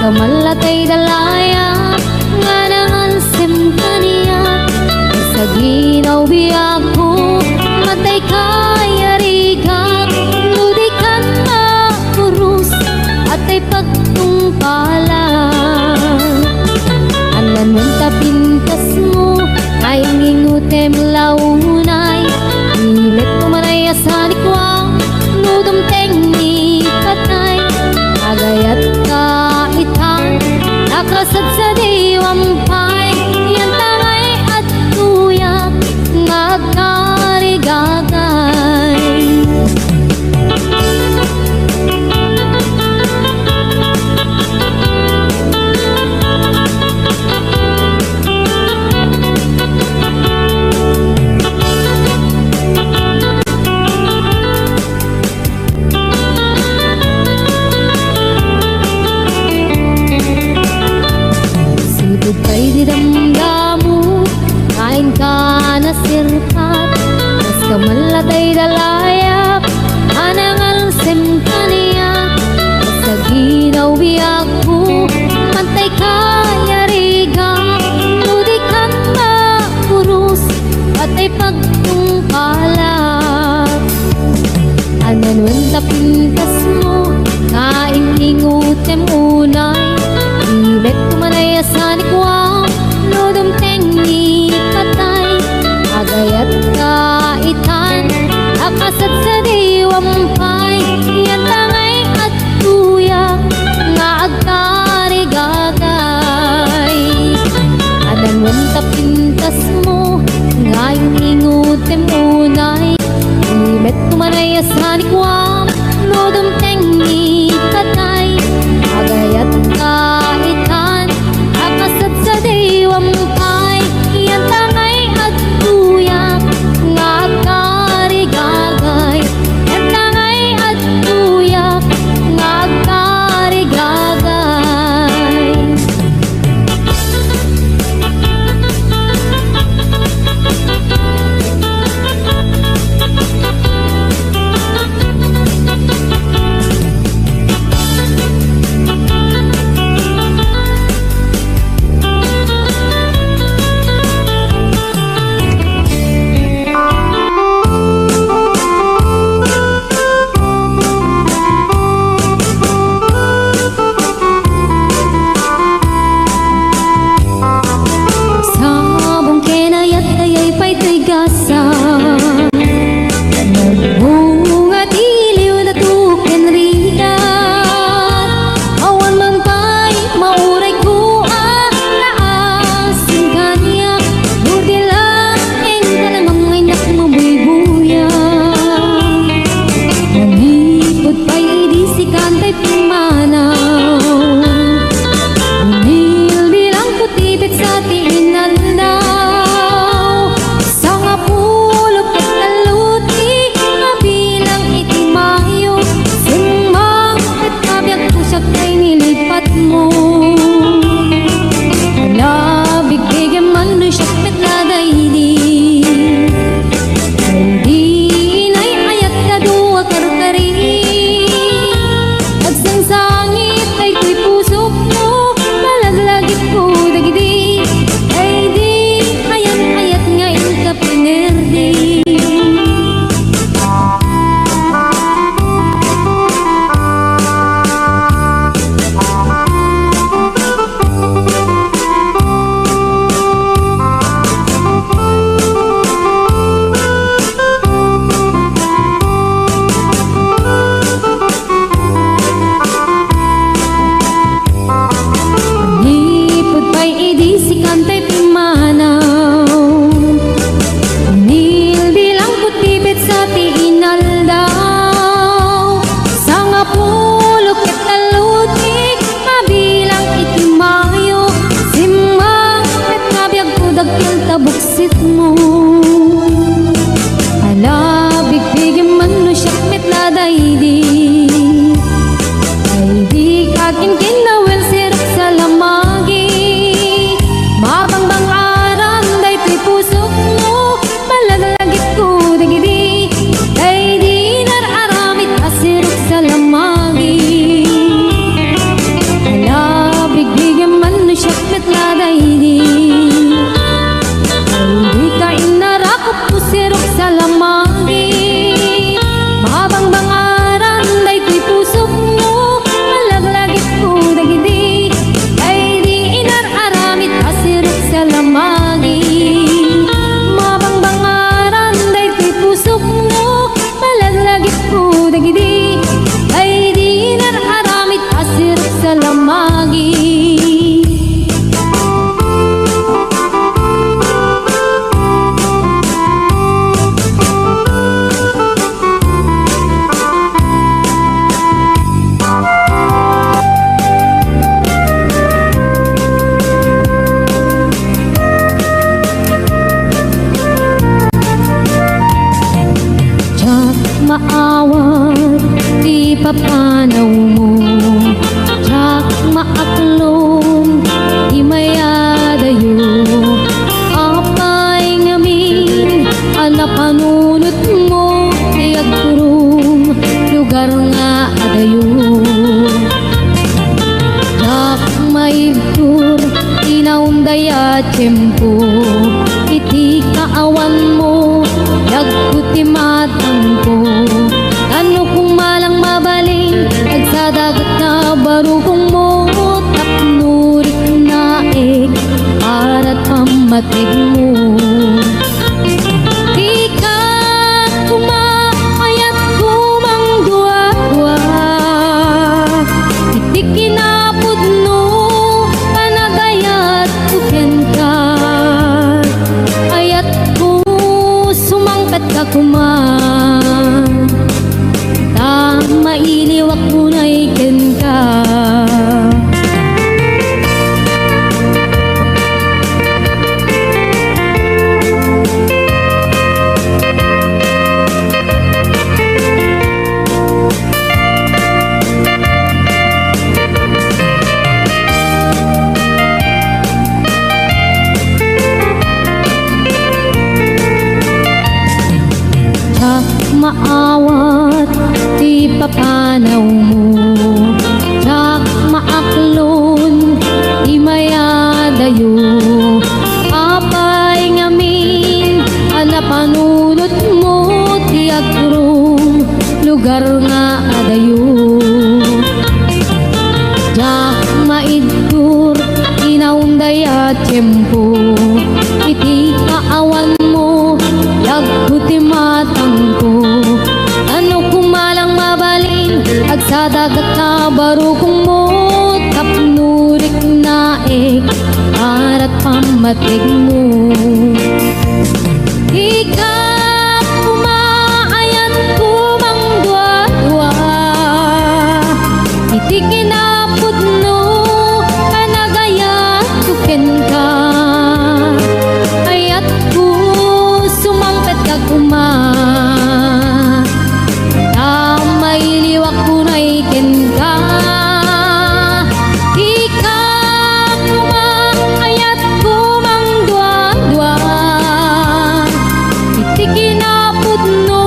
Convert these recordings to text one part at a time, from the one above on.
malatay dalaya nga nangansem kaniya sa ginaw biyak ko matay kaya rigak ludikan makurus atay pagtungpalan anan mong tapintas mo kayang ingutem launay ilet mo manayasan ikwang nudum teknik katay agayat kaitan nakasad sa diwampay yan tangay at tuyak ngagkarigagay Kay didamdamu kain ka na sirpat mas kamalatay dalayak anangal sem kaniya sa ginaw biyak ko mantay kaya rigak ludikan makurus patay pagtungkalat ananwan tapintas mo kain ingutem unay ilet kumanayasan ikwang nudum teknik katay agayat kaitan akasad sa diwampay yan tangay at tuyak nga agkarigagay adanwan tapintas mo ngayong ingutem unay ilet kumanayasan ikwang nudum teknik katay agayat kaitan akasad sa diwampay yan tangay at tuyak nga agkarigagay yan tangay at tuyak nga agkarigagay sabong kenayat ayay pa'y tigasa nagbunga diliw na tuken rigat awan man pa'y mauray ko naasin kanya burdilang ka namang ay nakmabuy-buya nangipod pa'y idisikan ta'y pumanaw bilang kutibit sa tinandaw sa nga pulog at naluti kabilang itimayo sumang at kabyak pusak kay nilipat mo alabig bigyan man do'y syakpit na daydi hindi inay ayat na duwa karkari nagsangsangit ay ko'y pusok mo malaglagit ko dagidi ay di ayan ayat ngayon ka pinerdi nipod pa'y idisikan ta'y pimanaw nilbilang kutibit sa tiinaldaw sa nga pulok at nalutik kabilang itimayo simang at kabiyag ko dagkil tabuksit mo alabig bigyan man no syakmit na daydi ay di kaking kinawel sirok sa lamagi mabangbang aram day tuy pusok mo malaglagit ko dagidi ay di nararamit asirok sa lamagi lamagi. Maawat, di papanaw mo. Tsak maaklong, di mayadayo. Apay ngamin, anapanunot mo. Iagturong, lugar nga adayo. Tsak maibtur, inaundaya tiyempo. Iti kaawan mo, yagkuti matang ko. Ano kung malang mabaling, nagsadagat na barukong mo. Tapnurik na para't pamatig mo. Di ka kumakayat kumang dua-dua. Iti kinapod no, panagayat tuken ka. Ayat ko sumangkat ka kuman. Mailiwak mo na ikin ka. Tsak maawat, di papanaw mo. Tsak maaklon, di mayadayo. Apay ngamin, anapanunot mo. Tiagturong, lugar nga adayo. Tsak maidtur, inaundaya tiyempo. Iti kaawan mo, yagkuti matang ko. Ano kung malang mabaling, agsadagat na barukong mo. Tapnurik na para't pamatig mo. Di ka kumaayat kumang dua-dua. Iti kinapod no, panagayat tuken ka. Ayat ko sumangpet ka kuman. Mailiwak ko na ikin ka. Di ka kumakayat kumang dua-dua. Iti kinapod no,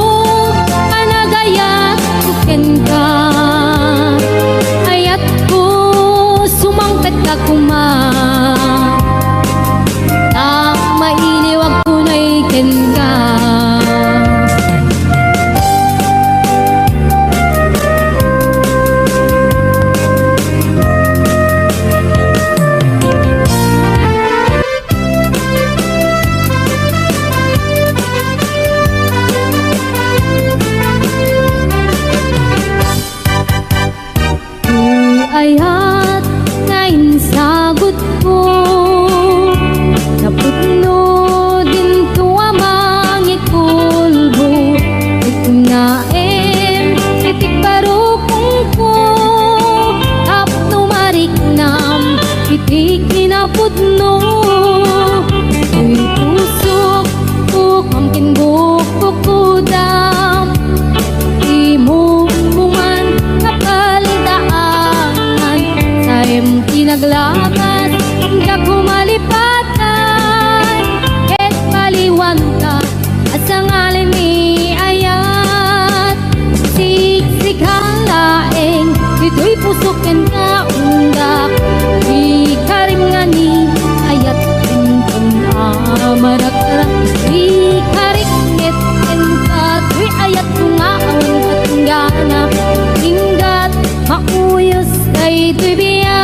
panagayat tuken ka. Ayat ko sumangpet ka kuman. Mailiwak ko na ikin ka. Ayat ngayon sagot ko. Naputno din tuwa mangikulbo. Ito nga itik barukong ko. Tapno mariknam, itik kinaputno. Uy tusok, kukamkin bukok kudam. Imumungan kapaldaan. Sayem kinaglakas, hangga kumalipatan. Et paliwan ka, at sa ngalan ni ayat. Siksik ang laeng, ito'y pusukin ka undak. Di karim nga ni ayat pintong amarak-rak. Di karikit ka, tuy ayat kung awan katunggana. Hinggat mauyos kay tuy biyak.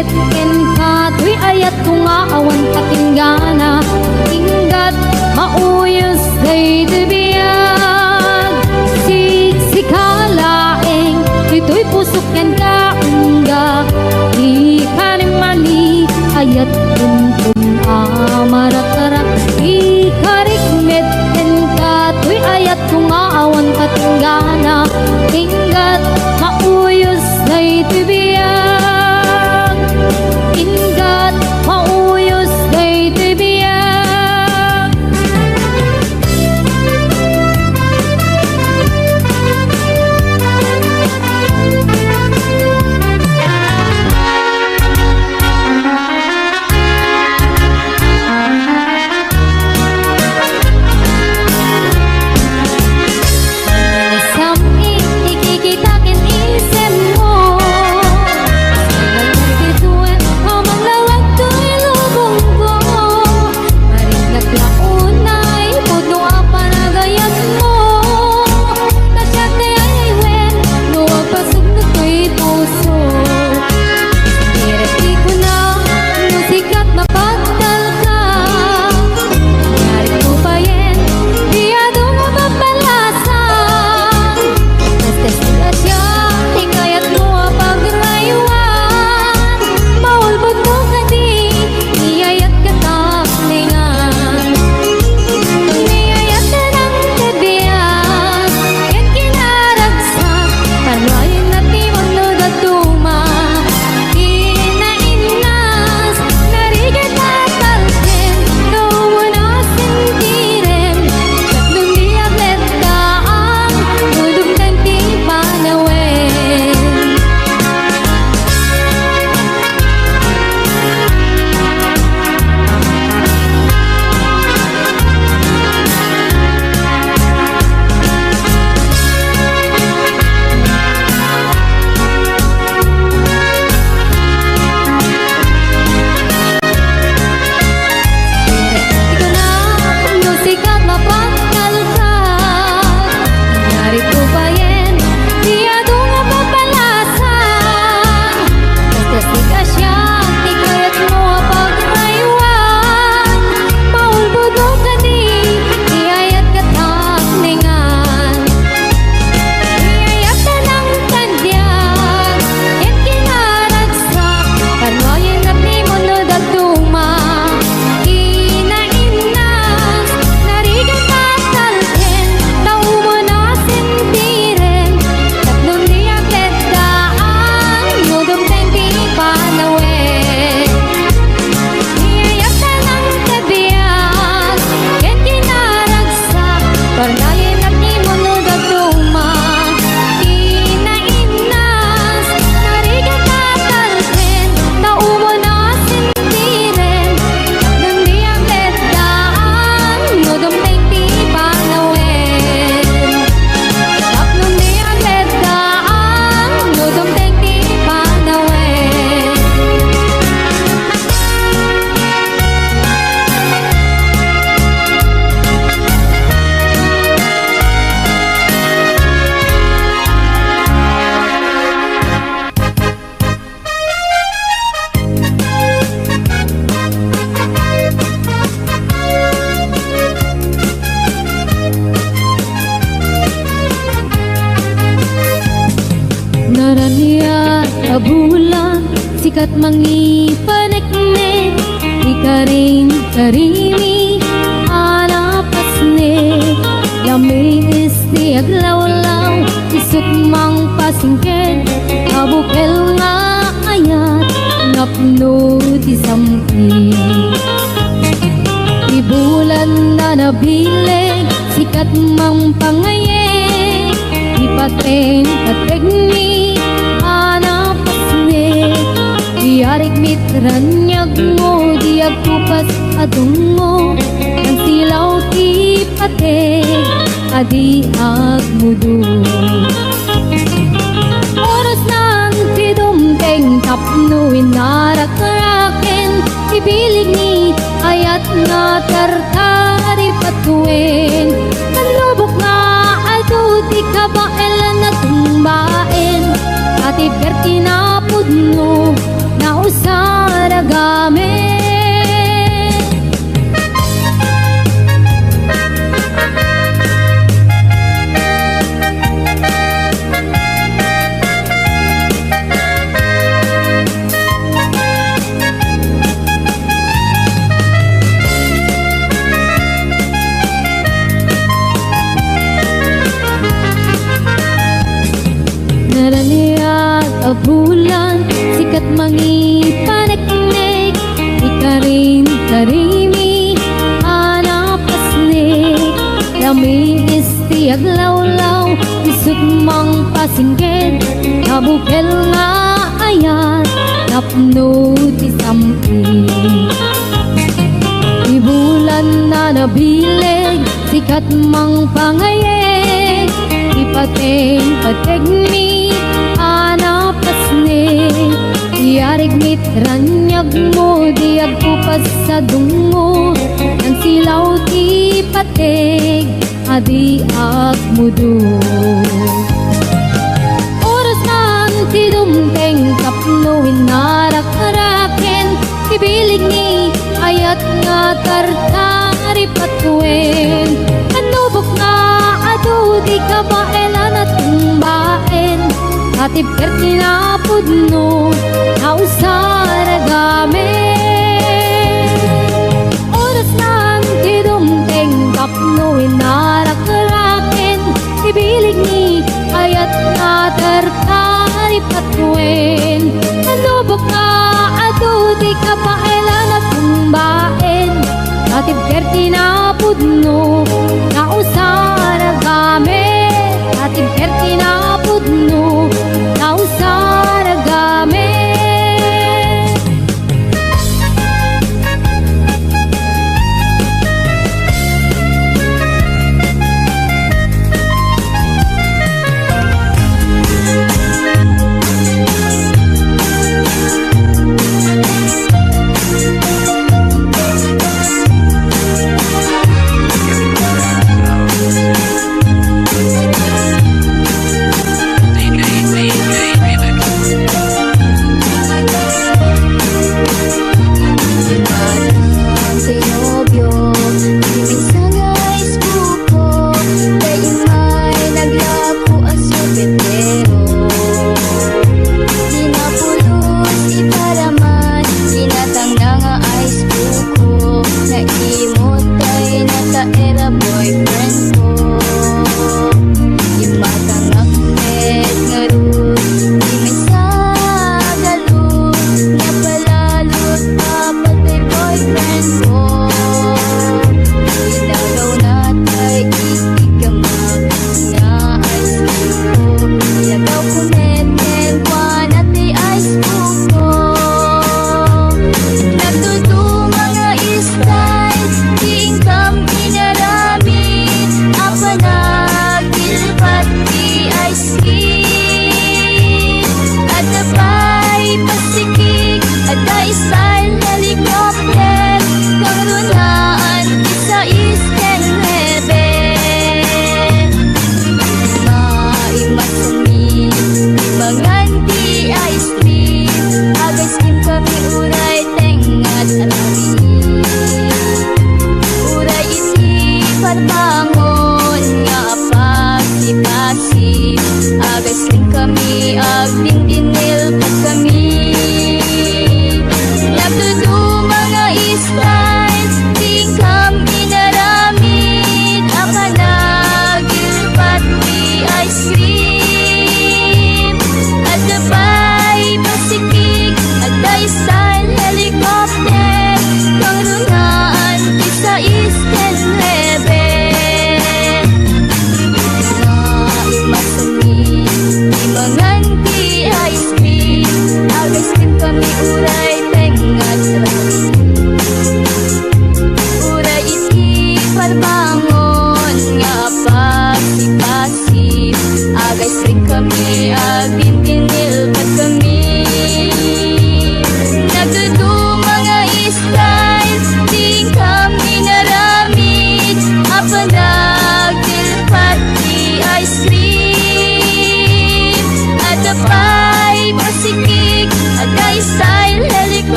metken ka tuy ayat ko nga awan katinggana inggat mauyos day tibiyag sikalaeng ito'y pusok yan ka ingga di kanimani ayat kumpun amarak-arak ikarik metken ka tuy ayat ko nga awan katinggana inggat mauyos day tibiyag inggat mauyos day tibiyag Naraniya abulan sikat mangipanekne ikaring karimi alapasne yami isti aglawlaw isuk mang pasingken abukel nga ayat ngapno di sampi ibulan na nabileg sikat mang pangaye ipateng kategni anapasne diarik mitranyag mo diag kupas adung mo ang silaw ti pateng adi agmudu oras ng tidumteng tapno inarak-raken ibilig ni ayat nga tartari patuin kanlubok nga ato di kabaelan na tumbain ati pertinapod mo na usa mangipanik-nik, ikarin karimi, anapasnik, lami isti aglawlaw, isut mang pasingkit, kabukel nga ayat, napno ti sampi. Ibulan na nabilig, sikat mang pangayeg, ipateng-pateg mi, anapasnik, iyarig mitranyag mo, diag kupas sa dungo, ang silaw ti pateg, adi agmudo. Oras man ti dumteng kapno inarak-araken, ibilig ni ayat nga tartari patuin, anubok nga adu di ka baelan at tumbaen, katipker tinapudno na usaragamen. Oras lang ti dumteng kapno inarak-araken, ibilig ni ayat nga tartari patuin, anubok nga adu di ka baelan at tumbaen, katipker tinapudno na usaragamen, katipker tinapudno na usaragamen.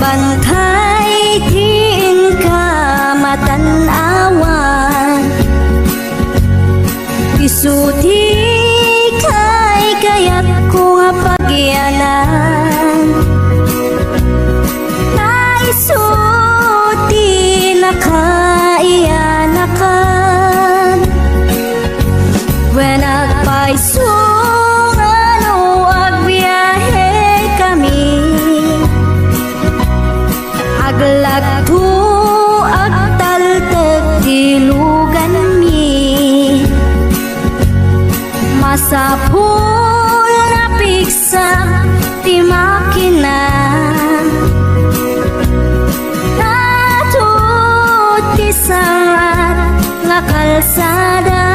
Bantay din ka matanawan, isuti kay kaya't ko nga pagyanan, naisuti na kaiyanakan, when agpaisungan o agbiyahe kami, aglagto agtaltag tilugan mi, masapul na piksa ti makina, natut ti sangat nga kalsada,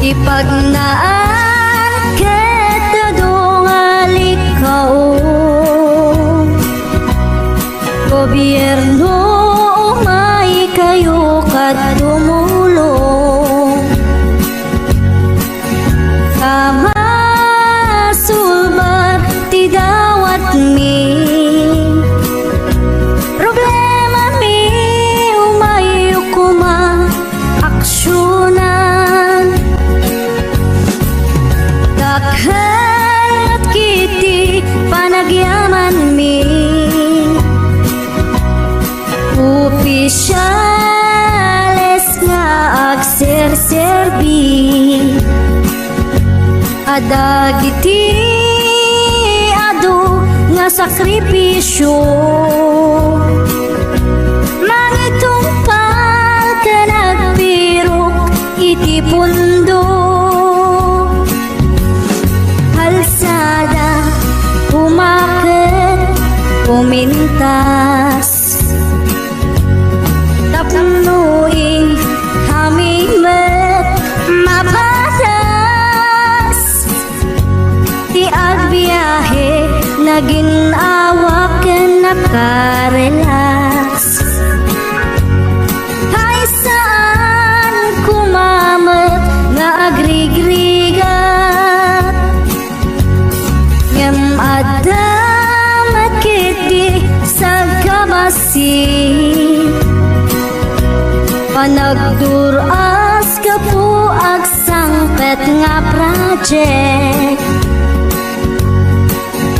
ipagnaan ket dadungalikaw, gobyerno umay kayo kat tumulong, kamasulbar ti dawat mi, problema mi umay kuma aksyonan, dakhan at kiti panagyaman mi, opisyales nga agserserbi, adagiti adu nga sakripisyo, mangitumpal ka nagpirok iti pundo, halsada umaket pumintas, tapnuing hamimet mapatas, ti agbiyahe naginawa ken nakarelax, hay saan kumamet nga agrigrigat, ngem adamat kiti sa kabasi, panagduras ka po agsangpet nga project,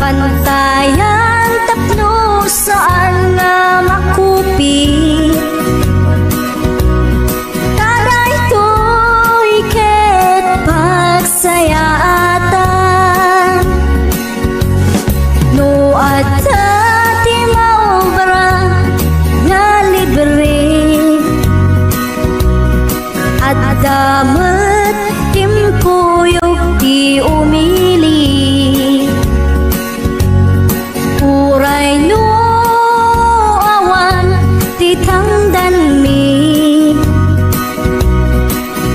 pantayan tapno saan nga makupi, taray to'y ket pagsayaatan, no adta ti maobra nga libre, at damat timpuyog ti umili, uray no awan ti tangdan mi,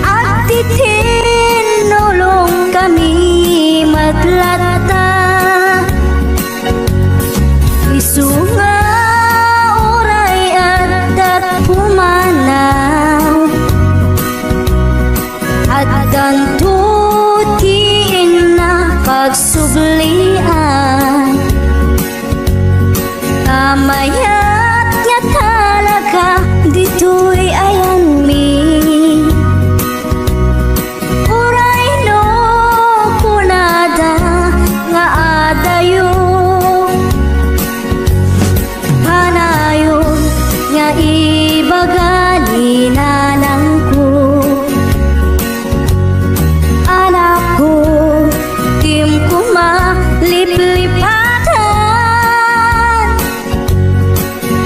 at ti tinulong kami matlata, isu nga uray at pumanaw, at gantutiin na pagsublian, kamayat nga talaga dito'y ayan mi, uray no kunada nga adayo, hanayon nga ibagali nanang ko, anak ko tim kuma liplipatan,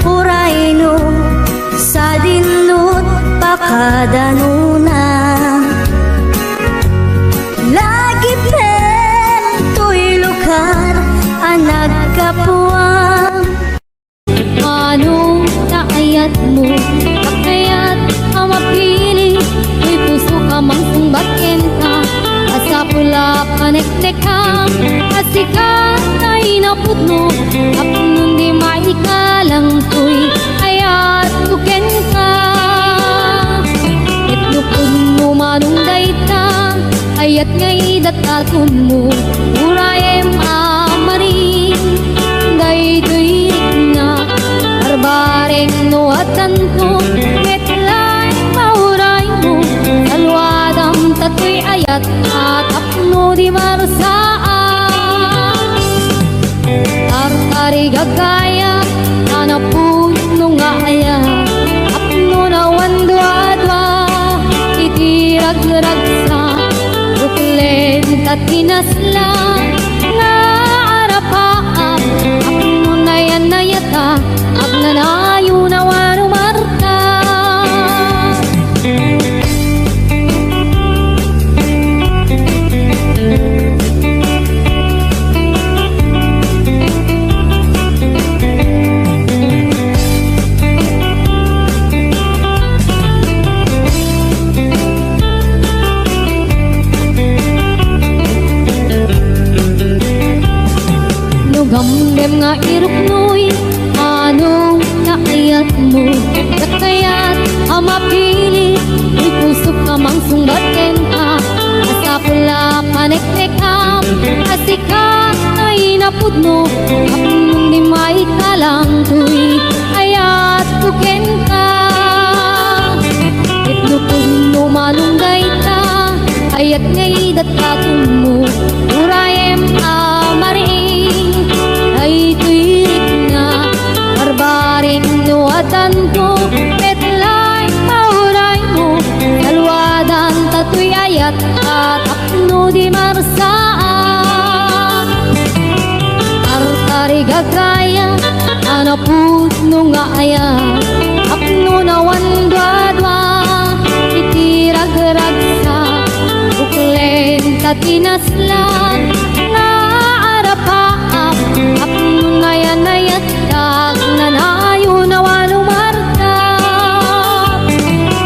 uray no sa dinut pakadanuna, lagi pen to'y lugar ang nagkapuan, anong naayat mo, kakayat ang mapili, may puso ka mang sumbakin ka, asa pula panektek ka, asikat ay napudno, apun di maikalang to'y ayat buken ka, itlupun mo manong dayta, ayat ngay datatun mo, urayem amarin, day tinasla nga arapaap apno na yan na yata agnanayo na wano marta. Gamdem nga iruknoy, anong naayat mo? Nakayat ang mapili, may puso ka mang sungbatin ka. Asa pula paneknekam, asika na inapod mo. Apnong di maikalang tuy, ayat kuken ka. Itlupod mo manunggay ka, ayat ngay datatun mo. Urayem amariin, ay tuwirik na barbaring nuwatan ko. Petlay mauray mo, dalwadan tatoy ayat at apno di marsaan. Artari gagaya, anapud no nga ayat apno na wandwadwa, itirag-ragsa uklen tatinaslan nga arapaap apno na yan na yatag nanayo na wano martap.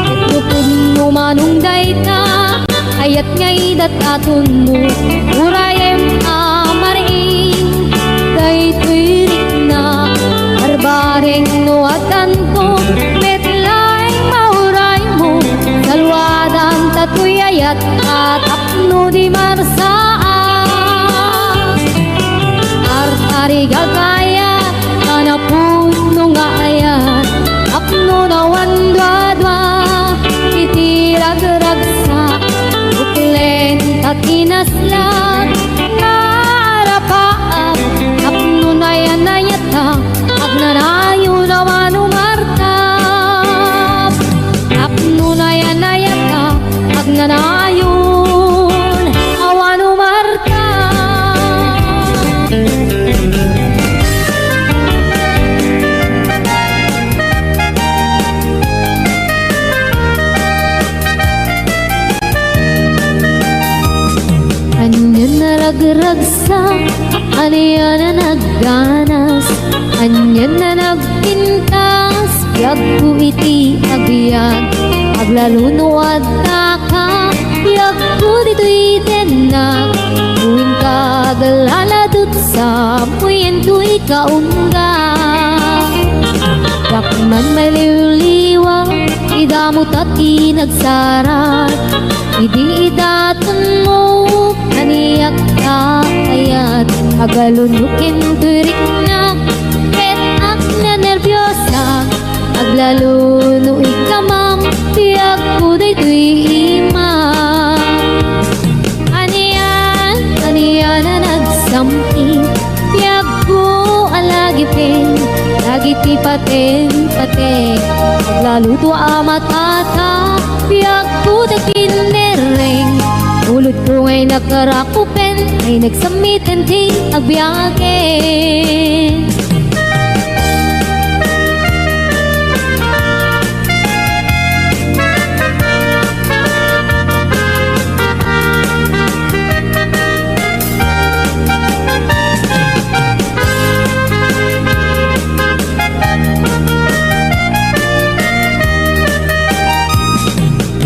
Itupod mo manunggay ka, ayat ngay datatun mo. Urayem amariin, day tuwirik na barbaring nuwatan ko. Metlay mauray mo, dalwadan tatoy ayat at apno di marsaan. Artari gagaya, kanapun nga ayat apno na wandwadwa, itirag-ragsa uklen tatinaslan nga arapaap apno na yan na yata agnanayo na wano martap. Apno na yan na yata agnanayon awano martap. Anyan na ragragsa, aniyan na nagganas, anyan na nagpintas, biyag ko iti agbyag, aglaluno at taka, biyag ko dito'y tenak, tuwing kagalaladot sa puyen to'y kaungga. Dakman may liwliwa, idamot at inagsarat, idi idatun mo, kaniyak ka ayat, agalunukin turik na, petak na nervyosa, aglaluno ikamam, tiyak ko dito'y imam. Aniyan na nagsampi, tiyak ko alagipin, lagiti paten, aglaluto amatata, tiyak ko dakinereng, ulod ko ngay nakarakupen, ay nagsamitan di agbiyakin.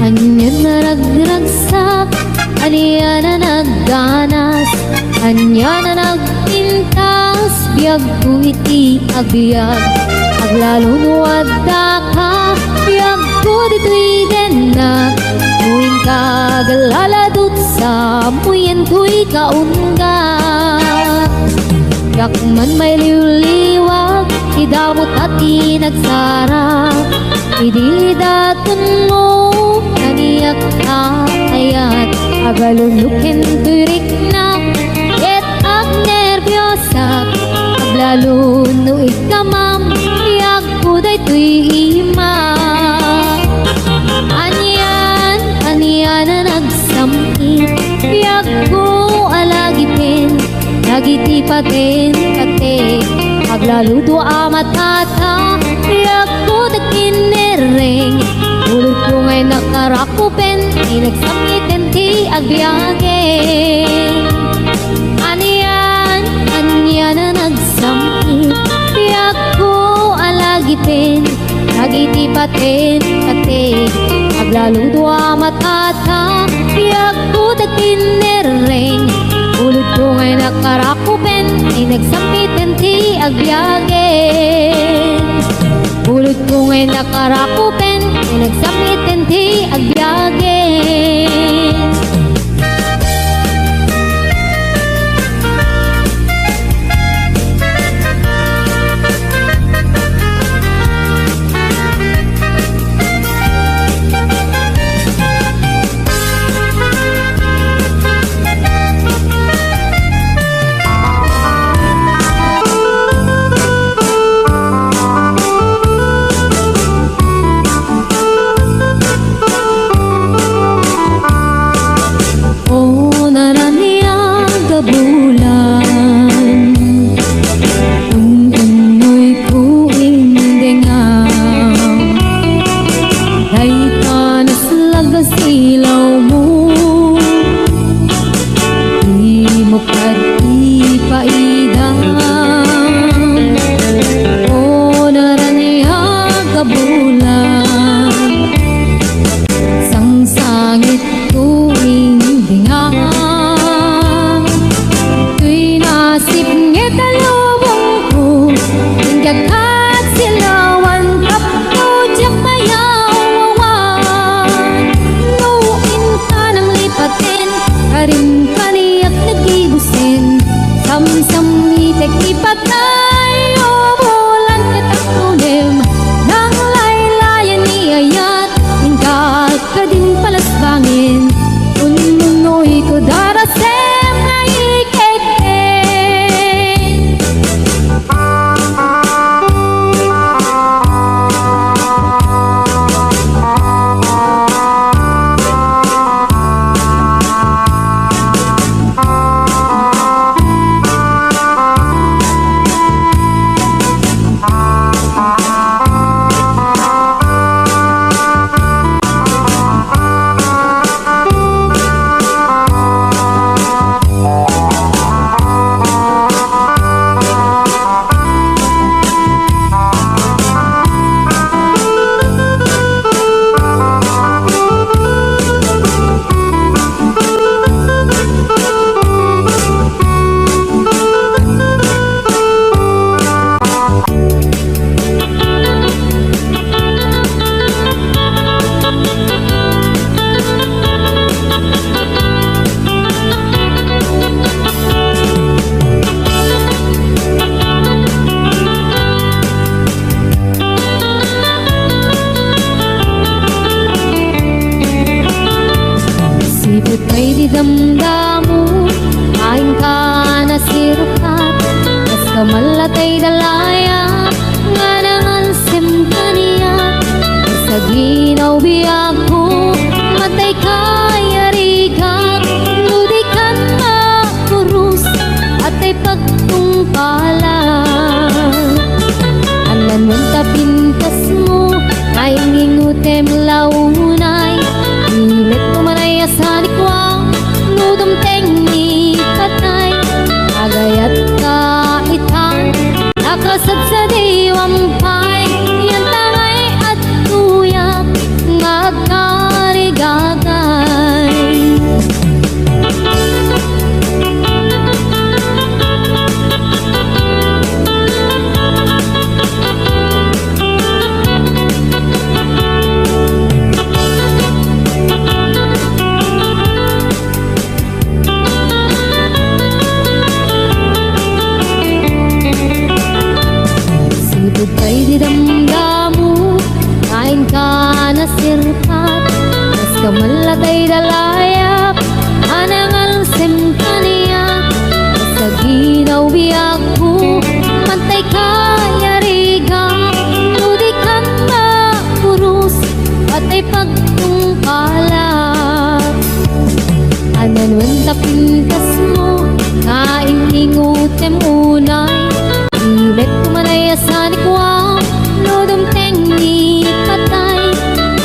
Anyan na ragragsak, aniyan na nagganas, anyan na nagpintas, biyag ko iti agbyag, aglaluno at daka, biyag ko dito'y denak, tuwing kagalaladot sa puyen ko'y kaungga. Dakman may liwliwag, idamot at inagsara, idi datun mo, kaniyak ka ayat, agalunukin turik na, et ag nervyosa, aglaluno ikamam, tiyak ko dayto'y imam. Aniyan na nagsamit, tiyak ko dagiti paten pate aglaluto amatata yak ko dakinereng ulit ko ngay nakarakupen inagsamitin ti agbiage aniyan anya na nagsamit yak ko alagipin dagiti paten pate aglaluto amatata yak ko dakinereng ulit ko ngay nakarakupen inagsampitin ti agbiage ulit ko ngay nakarakupen inagsampitin ti agbiage damdamu kain ka na sirkat kas kamalatay dalaya nga nangan simkaniya sa ginaw biyak ko matay kayarigat ludikan na kurus at ay pagtungpala anan mong tapintas mo ay ngingutem launay ilet mo manay sa likwa nudom tengni katay agayat ka itang nakasad sa diwampay yan tangay at tuyak ngagkarigagay Kay didamdamu kain ka na sirpat kas kamalatay dalayap anangal simkaniya sa ginaw biyak ko mantay kayariga ludikan na kurus at ay pagtungkala anan tapintas mo kain ningutem unay ibet kumanayasan ikwam nudum tengni patay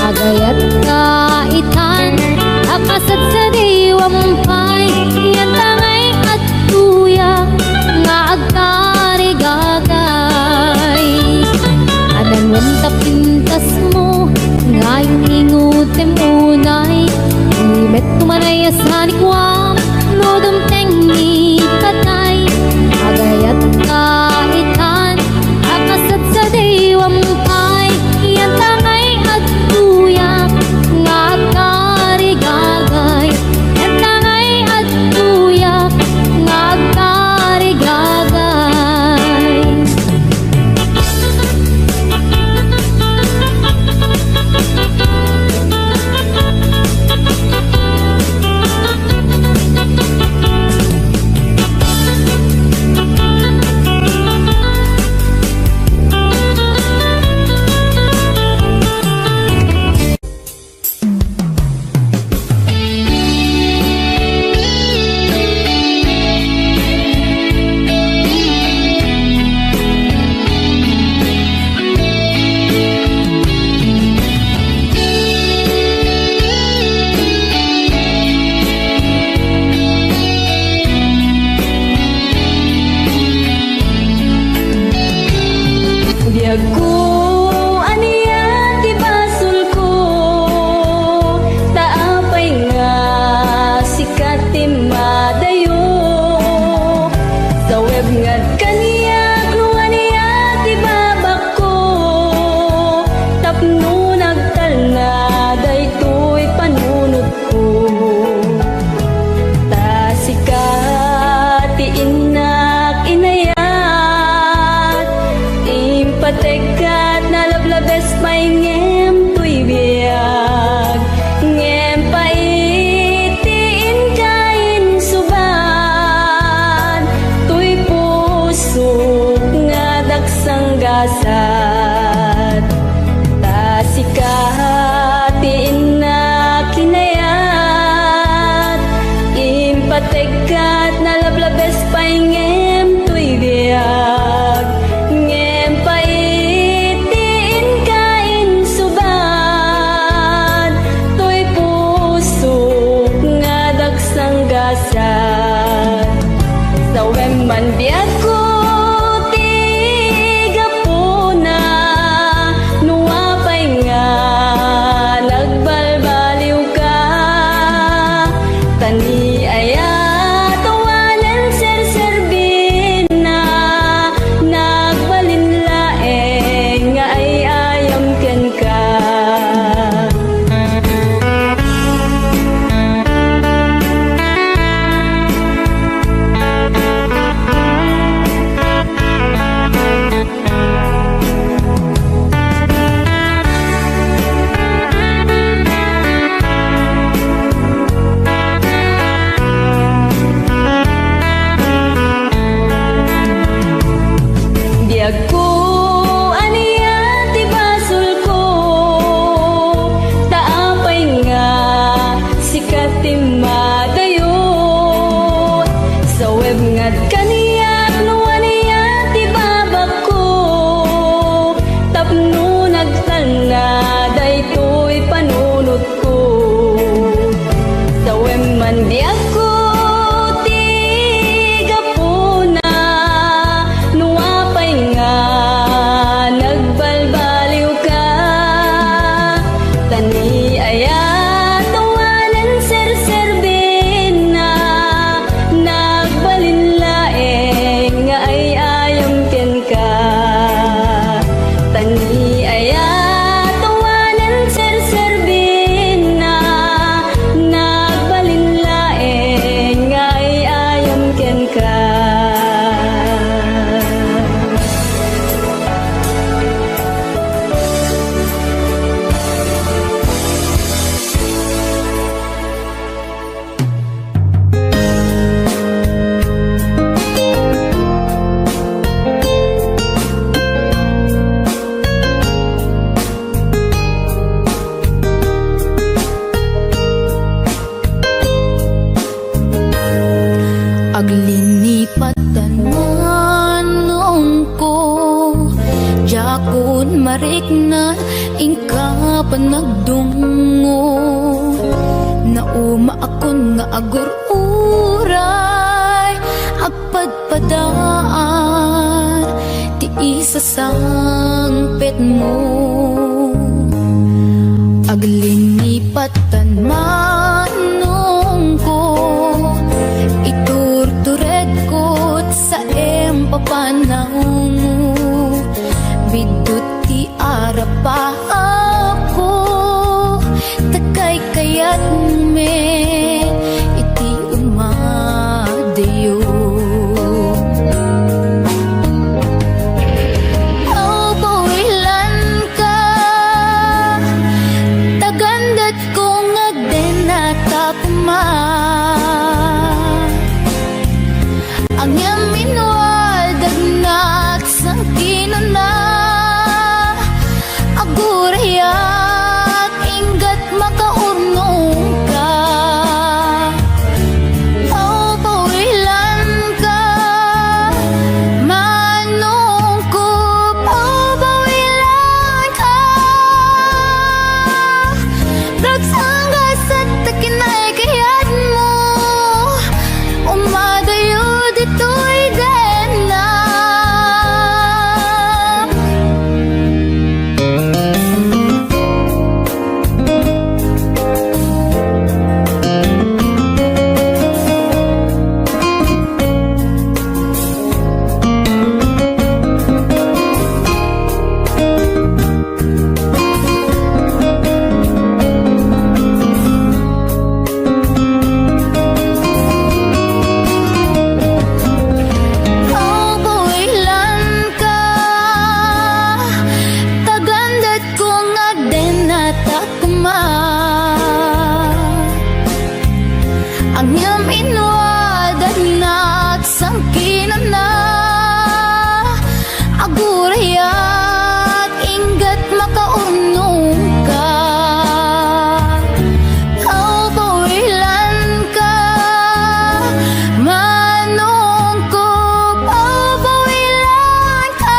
agayat kaitan akasat sa diwampay yan tangay at tuyak nga agkarigagay adan wanta pintas mo ngayon ingutem unay ibet kumanayasan ikwam nudum tengni patay agayat kaitan akasat sa diwampay yan tangay at tuyak nga agkarigagay yan tangay at tuyak nga agkarigagay. Biyag ko aniya ti basol ko taapay nga sikat ti madayo sa web nga kaniya no aniya ti babak ko tapno nagtal na daytoy panunod ko ta sikat ti inak inaya patekat na lablabes pa'y ngem tuy biyag ngem paitiin kain suban tuy pusok nga daksang gasat ta sikatiin na kinayat impatekat na lablabes pa'y ngem tuy biyag ngem paitiin kain suban tuy pusok nga daksang gasat sa weman biyag ko ti gapuna nuwapay nga nagbalbaliw ka tani aya tawanan serserbin na nagbalinlaeng nga ay ayam ken ka. Biyag ko aniya ti basol ko taapay nga sikat ti madayot sa web nga kaniyak no aniya ti babak ko tapno nagtal na daytoy panunod ko sa web man biyag ko ti gapuna nuwapay nga nagbalbaliw ka tani aya tawanan serserbin na nagbalinlaeng marik na ingka panagdungo. Nauma akon nga agur-uray agpadpadaan ti isa sangpet mo. Aglinipatan manong ko, iturtured ko sa empapanaw mo. Bidot ti arapa ako, takay kayat me, iti umadayo. Aw, pawilan ka, tagandat kong agdenatapma. Ang yamin wadag nagsang kinuna, agurayak ingat makaurnong ka. Aw, pawilan ka, manong ko. Aw, pawilan ka, ragsanggas at takinay kayat mo. Umadayo dito'y den na. Aw, pawilan ka, tagandat kong agdenatagma. Ang yamin wadag nagsangkinan na, agurayak ingat makaurnong ka. Aw, pawilan ka, manong ko. Aw, pawilan ka,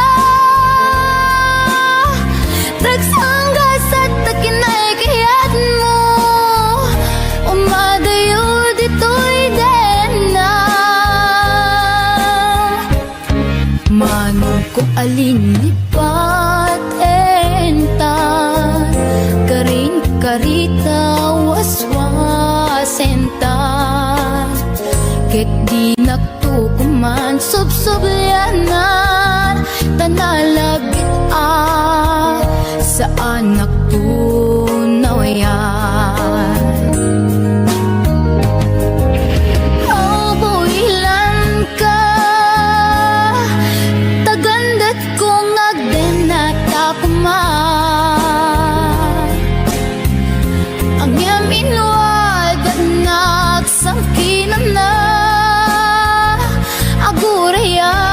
ragsanggas at takinay kayat mo. Umadayo dito'y den na. Manong ko alinipat entan, karing karita waswasentan. Ket di nagtukuman subsublyanan, tanalagit sa anak tunaw yan. Aw, pawilan ka, tagandat kong agdenatagma. Ang yamin wadag nagsangkinan na, agurayak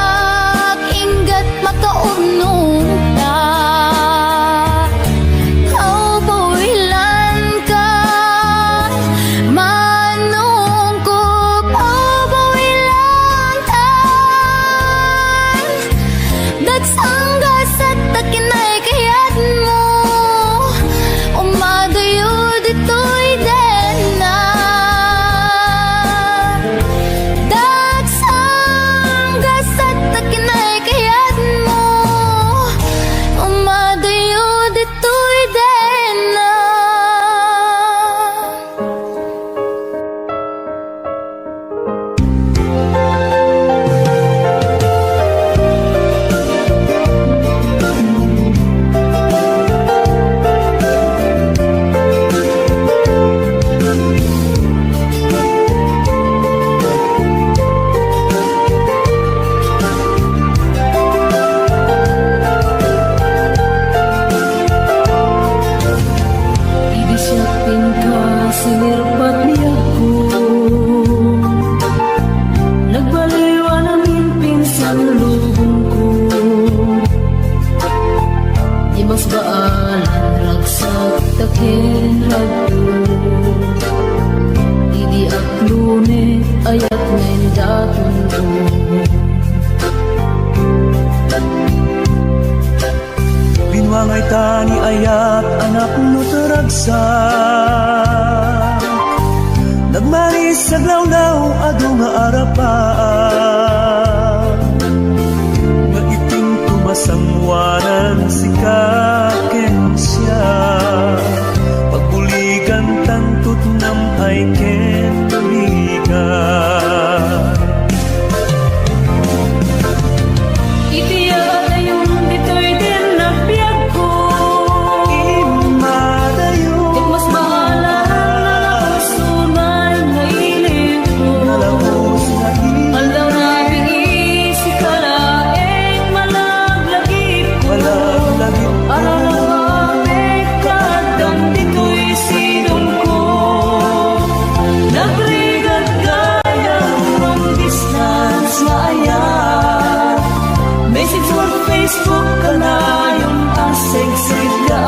Facebook ka na yung asig-sig ka.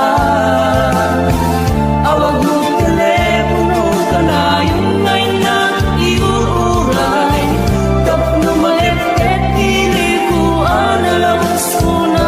Awag mo telepono ka na yung ngay na iuuray. Tapno malit-et ilikuan alam sunay.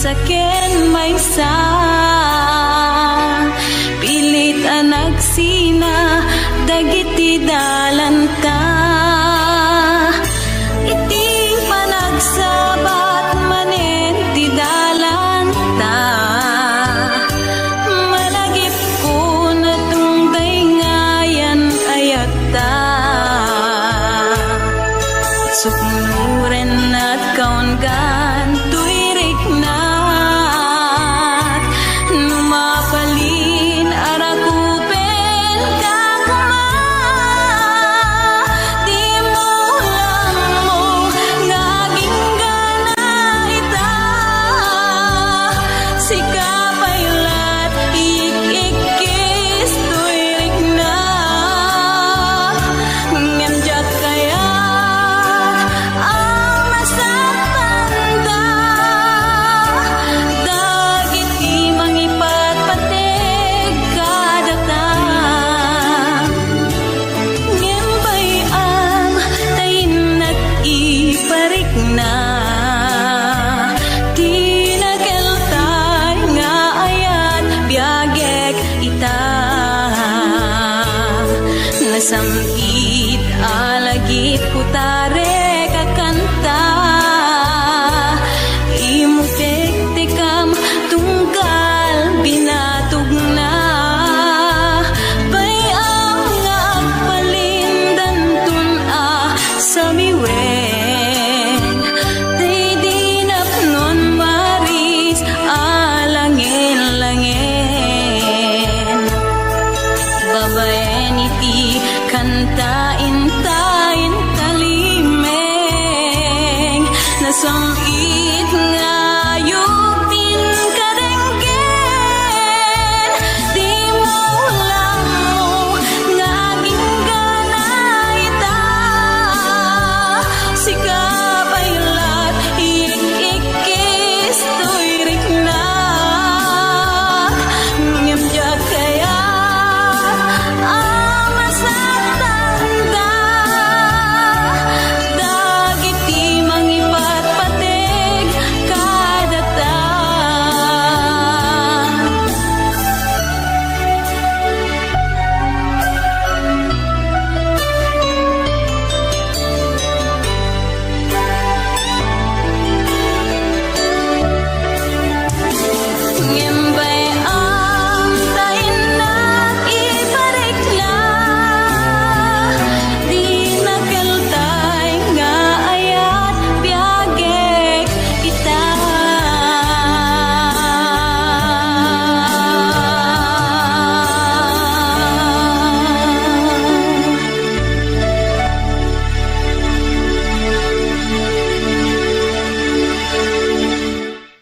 saken may sa pilit anagsina dagiti dalanta iti panagsabat manen ti dalanta malagip ko na tungday ngayan ayata suknuren at kaon ka